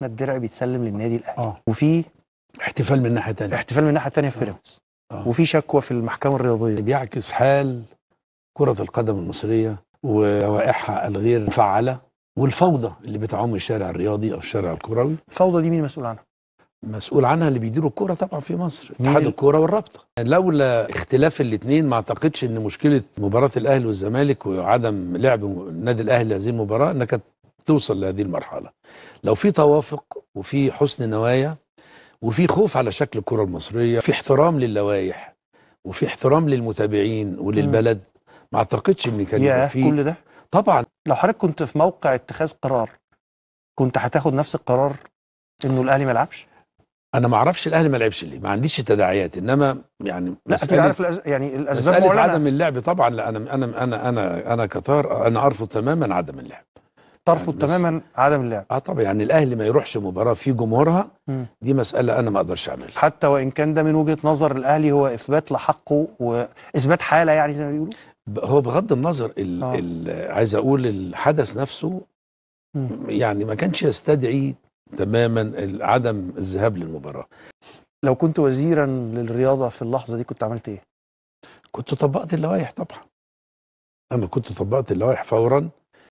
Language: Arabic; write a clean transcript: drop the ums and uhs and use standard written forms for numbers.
الدرع بيتسلم للنادي الاهلي وفي احتفال من ناحيه ثانيه، احتفال من ناحيه ثانيه في بيراميدز، وفي شكوى في المحكمه الرياضيه. بيعكس حال كره القدم المصريه ولوائحها الغير مفعله والفوضى اللي بتعم الشارع الرياضي او الشارع الكروي. الفوضى دي مين مسؤول عنها؟ مسؤول عنها اللي بيديروا الكوره طبعا في مصر، اتحاد الكوره والرابطه. لولا اختلاف الاثنين ما اعتقدش ان مشكله مباراه الاهلي والزمالك وعدم لعب النادي الاهلي هذه المباراه انها كانت توصل لهذه المرحله. لو في توافق وفي حسن نوايا وفي خوف على شكل الكره المصريه، في احترام للوائح وفي احترام للمتابعين وللبلد، ما اعتقدش ان كان يبقى في كل ده. طبعا لو حضرتك كنت في موقع اتخاذ قرار كنت هتاخد نفس القرار انه الاهلي ما يلعبش؟ انا ما اعرفش الاهلي ما لعبش ليه، ما عنديش تداعيات، انما يعني لا اكيد عارف يعني الاسباب معلنه. عدم اللعب طبعا، لا انا كطار انا ارفض تماما عدم اللعب. ترفض يعني تماما عدم اللعب؟ طبعا، يعني الاهلي ما يروحش مباراه في جمهورها، دي مساله انا ما اقدرش اعملها، حتى وان كان ده من وجهه نظر الاهلي هو اثبات لحقه واثبات حاله، يعني زي ما بيقولوا. هو بغض النظر عايز اقول الحدث نفسه يعني ما كانش يستدعي تماما عدم الذهاب للمباراه. لو كنت وزيرا للرياضه في اللحظه دي كنت عملت ايه؟ كنت طبقت اللوائح طبعا. انا كنت طبقت اللوائح فورا